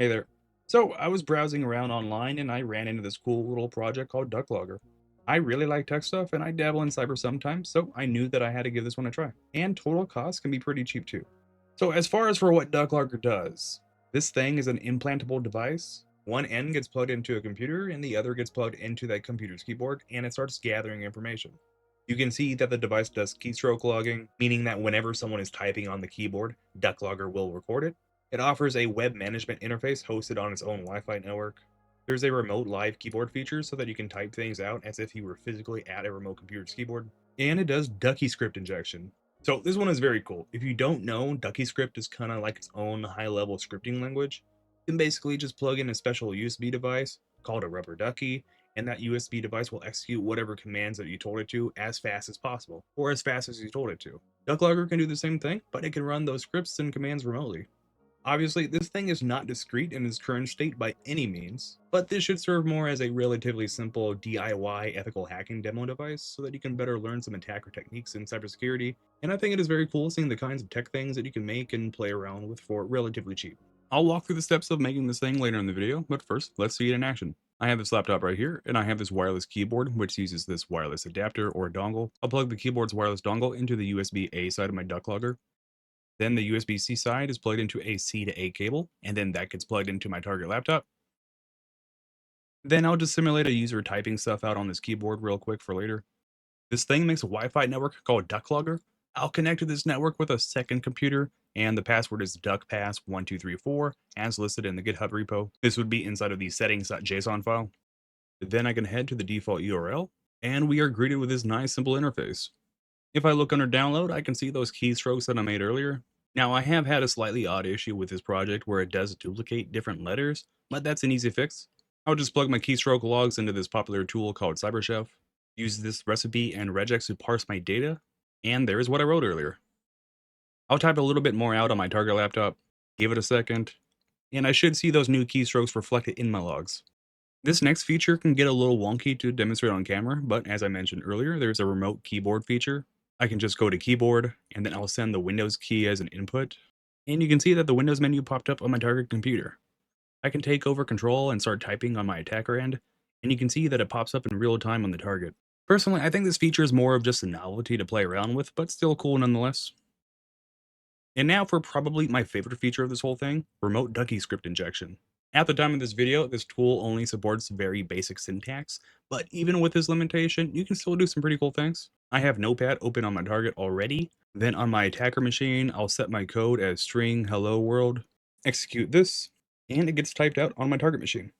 Hey there. So I was browsing around online and I ran into this cool little project called DuckLogger. I really like tech stuff and I dabble in cyber sometimes, so I knew that I had to give this one a try. And total cost can be pretty cheap too. So as far as for what DuckLogger does, this thing is an implantable device. One end gets plugged into a computer and the other gets plugged into that computer's keyboard and it starts gathering information. You can see that the device does keystroke logging, meaning that whenever someone is typing on the keyboard, DuckLogger will record it. It offers a web management interface hosted on its own Wi-Fi network. There's a remote live keyboard feature so that you can type things out as if you were physically at a remote computer's keyboard. And it does Duckyscript injection. So this one is very cool. If you don't know, Duckyscript is kind of like its own high-level scripting language. You can basically just plug in a special USB device called a rubber ducky, and that USB device will execute whatever commands that you told it to as fast as possible, or as fast as you told it to. DuckLogger can do the same thing, but it can run those scripts and commands remotely. Obviously, this thing is not discrete in its current state by any means, but this should serve more as a relatively simple DIY ethical hacking demo device so that you can better learn some attacker techniques in cybersecurity, and I think it is very cool seeing the kinds of tech things that you can make and play around with for relatively cheap. I'll walk through the steps of making this thing later in the video, but first, let's see it in action. I have this laptop right here, and I have this wireless keyboard, which uses this wireless adapter or dongle. I'll plug the keyboard's wireless dongle into the USB-A side of my DuckLogger. Then the USB-C side is plugged into a C to A cable, and then that gets plugged into my target laptop. Then I'll just simulate a user typing stuff out on this keyboard real quick for later. This thing makes a Wi-Fi network called DuckLogger. I'll connect to this network with a second computer, and the password is duckpass1234, as listed in the GitHub repo. This would be inside of the settings.json file. Then I can head to the default URL, and we are greeted with this nice simple interface. If I look under download, I can see those keystrokes that I made earlier. Now, I have had a slightly odd issue with this project where it does duplicate different letters, but that's an easy fix. I'll just plug my keystroke logs into this popular tool called CyberChef, use this recipe and regex to parse my data, and there's what I wrote earlier. I'll type a little bit more out on my target laptop, give it a second, and I should see those new keystrokes reflected in my logs. This next feature can get a little wonky to demonstrate on camera, but as I mentioned earlier, there's a remote keyboard feature. I can just go to keyboard, and then I'll send the Windows key as an input, and you can see that the Windows menu popped up on my target computer. I can take over control and start typing on my attacker end, and you can see that it pops up in real time on the target. Personally, I think this feature is more of just a novelty to play around with, but still cool nonetheless. And now for probably my favorite feature of this whole thing, remote Duckyscript injection. At the time of this video, this tool only supports very basic syntax, but even with this limitation, you can still do some pretty cool things. I have Notepad open on my target already. Then on my attacker machine, I'll set my code as string hello world, execute this, and it gets typed out on my target machine.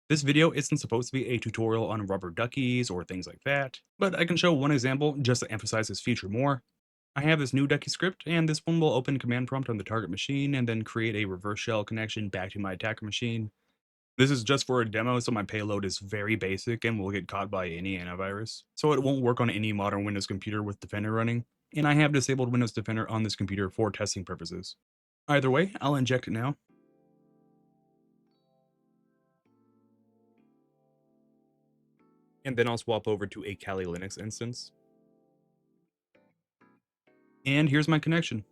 This video isn't supposed to be a tutorial on rubber duckies or things like that, but I can show one example just to emphasize this feature more. I have this new Duckyscript, and this one will open command prompt on the target machine and then create a reverse shell connection back to my attacker machine. This is just for a demo, so my payload is very basic and will get caught by any antivirus, so it won't work on any modern Windows computer with Defender running, and I have disabled Windows Defender on this computer for testing purposes. Either way, I'll inject it now. And then I'll swap over to a Kali Linux instance. And here's my connection.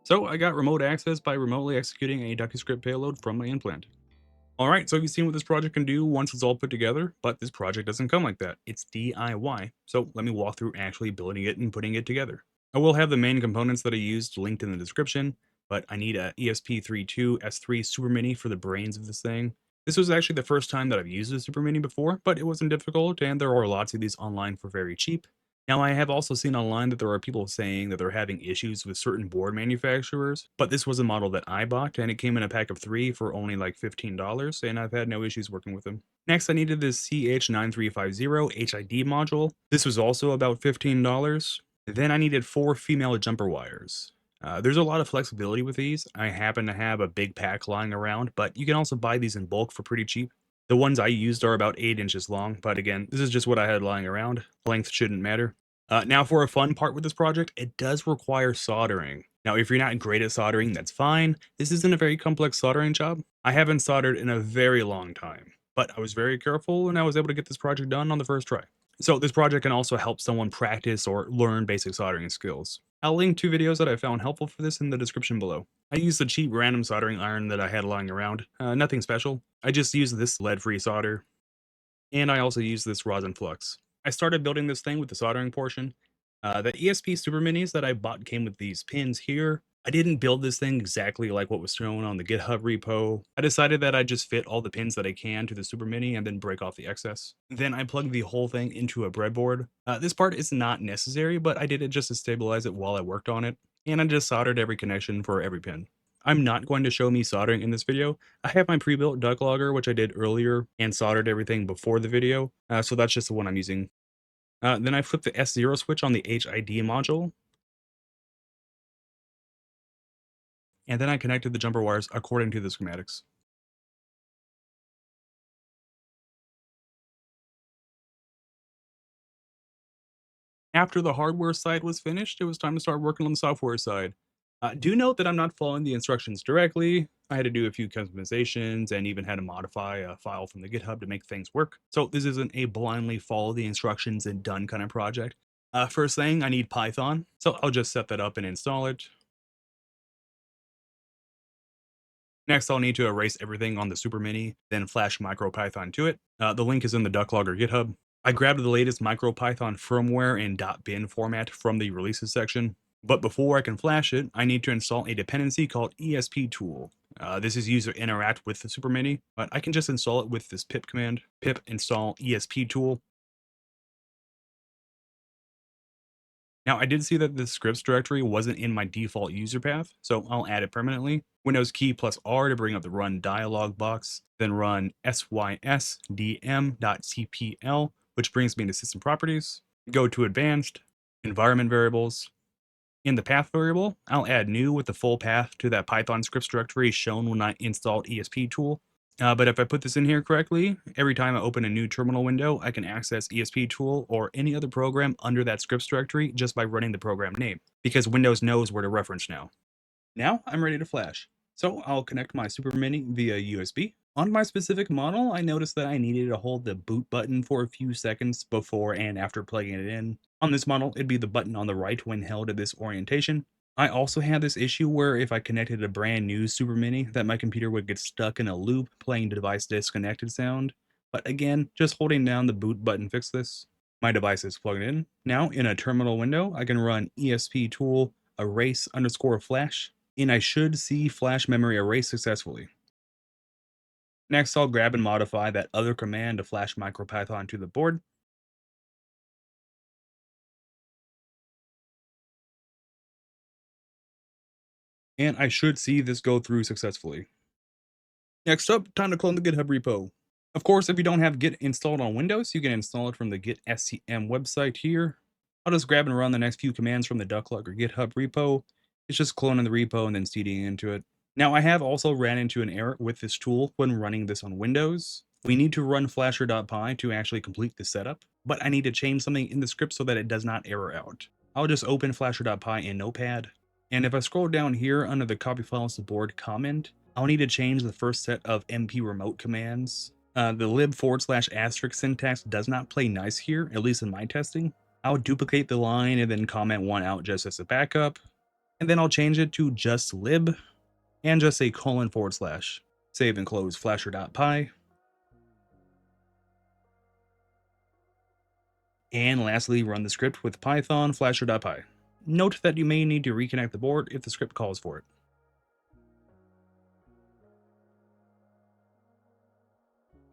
So I got remote access by remotely executing a Duckyscript payload from my implant. Alright, so you've seen what this project can do once it's all put together, but this project doesn't come like that. It's DIY. So let me walk through actually building it and putting it together. I will have the main components that I used linked in the description, but I need a ESP32-S3 SuperMini for the brains of this thing. This was actually the first time that I've used a SuperMini before, but it wasn't difficult, and there are lots of these online for very cheap. Now, I have also seen online that there are people saying that they're having issues with certain board manufacturers, but this was a model that I bought, and it came in a pack of 3 for only like $15, and I've had no issues working with them. Next, I needed this CH9350 HID module. This was also about $15. Then I needed 4 female jumper wires. There's a lot of flexibility with these. I happen to have a big pack lying around, but you can also buy these in bulk for pretty cheap. The ones I used are about 8 inches long, but again, this is just what I had lying around. Length shouldn't matter. Now for a fun part with this project, it does require soldering. Now if you're not great at soldering, that's fine. This isn't a very complex soldering job. I haven't soldered in a very long time, but I was very careful and I was able to get this project done on the first try. So this project can also help someone practice or learn basic soldering skills. I'll link 2 videos that I found helpful for this in the description below. I used a cheap random soldering iron that I had lying around. Nothing special. I just used this lead-free solder, and I also used this rosin flux. I started building this thing with the soldering portion. The ESP SuperMinis that I bought came with these pins here. I didn't build this thing exactly like what was shown on the GitHub repo. I decided that I'd just fit all the pins that I can to the SuperMini and then break off the excess. Then I plugged the whole thing into a breadboard. This part is not necessary, but I did it just to stabilize it while I worked on it. And I just soldered every connection for every pin. I'm not going to show me soldering in this video. I have my pre-built DuckLogger, which I did earlier, and soldered everything before the video, so that's just the one I'm using. Then I flipped the S0 switch on the HID module, and then I connected the jumper wires according to the schematics. After the hardware side was finished, it was time to start working on the software side. Do note that I'm not following the instructions directly. I had to do a few customizations and even had to modify a file from the GitHub to make things work. So this isn't a blindly follow the instructions and done kind of project. First thing, I need Python. So I'll just set that up and install it. Next, I'll need to erase everything on the SuperMini, then flash MicroPython to it. The link is in the DuckLogger GitHub. I grabbed the latest MicroPython firmware in .bin format from the releases section. But before I can flash it, I need to install a dependency called ESP tool. This is used to interact with the SuperMini, but I can just install it with this pip command, pip install ESP tool. Now, I did see that the scripts directory wasn't in my default user path, so I'll add it permanently. Windows key plus R to bring up the run dialog box, then run sysdm.cpl, which brings me to system properties. Go to advanced, environment variables. In the path variable, I'll add new with the full path to that Python scripts directory shown when I installed ESP tool. But if I put this in here correctly, every time I open a new terminal window, I can access ESP tool or any other program under that scripts directory just by running the program name, because Windows knows where to reference now. Now I'm ready to flash. So I'll connect my SuperMini via USB. On my specific model, I noticed that I needed to hold the boot button for a few seconds before and after plugging it in. On this model, it'd be the button on the right when held at this orientation. I also had this issue where if I connected a brand new SuperMini, that my computer would get stuck in a loop playing device disconnected sound. But again, just holding down the boot button fixed this. My device is plugged in. Now in a terminal window, I can run ESP tool erase underscore flash, and I should see flash memory erase successfully. Next, I'll grab and modify that other command to flash MicroPython to the board. And I should see this go through successfully. Next up, time to clone the GitHub repo. Of course, if you don't have Git installed on Windows, you can install it from the Git SCM website here. I'll just grab and run the next few commands from the DuckLogger GitHub repo. It's just cloning the repo and then cding into it. Now, I have also ran into an error with this tool when running this on Windows. We need to run flasher.py to actually complete the setup, but I need to change something in the script so that it does not error out. I'll just open flasher.py in Notepad, and if I scroll down here under the copy files to board comment, I'll need to change the first set of mp remote commands. The lib /* syntax does not play nice here, at least in my testing. I'll duplicate the line and then comment one out just as a backup, and then I'll change it to just lib and just say : / save and close flasher.py. And lastly, run the script with python flasher.py. Note that you may need to reconnect the board if the script calls for it.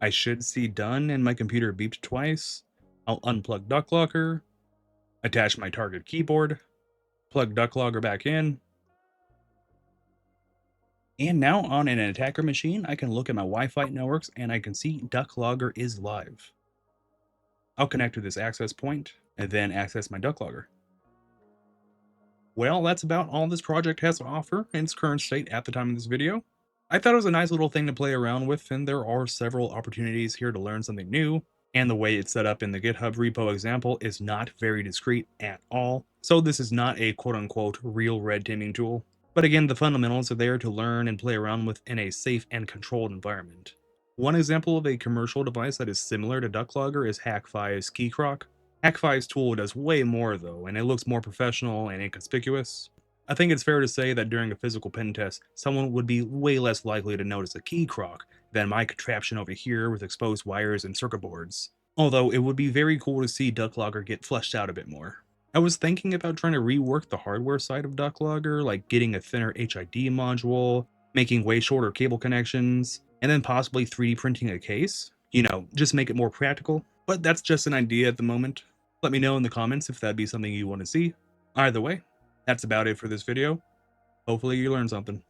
I should see done and my computer beeped twice. I'll unplug DuckLogger, attach my target keyboard, plug DuckLogger back in, and now on an attacker machine, I can look at my Wi-Fi networks and I can see DuckLogger is live. I'll connect to this access point and then access my DuckLogger. Well, that's about all this project has to offer in its current state at the time of this video. I thought it was a nice little thing to play around with, and there are several opportunities here to learn something new, and the way it's set up in the GitHub repo example is not very discreet at all, so this is not a quote-unquote real red teaming tool. But again, the fundamentals are there to learn and play around with in a safe and controlled environment. One example of a commercial device that is similar to DuckLogger is HackFi's Keystrokes. Hack5's tool does way more though, and it looks more professional and inconspicuous. I think it's fair to say that during a physical pen test, someone would be way less likely to notice a key crock than my contraption over here with exposed wires and circuit boards. Although it would be very cool to see DuckLogger get fleshed out a bit more. I was thinking about trying to rework the hardware side of DuckLogger, like getting a thinner HID module, making way shorter cable connections, and then possibly 3D printing a case. Just make it more practical. But that's just an idea at the moment. Let me know in the comments if that'd be something you want to see. Either way, that's about it for this video. Hopefully you learned something.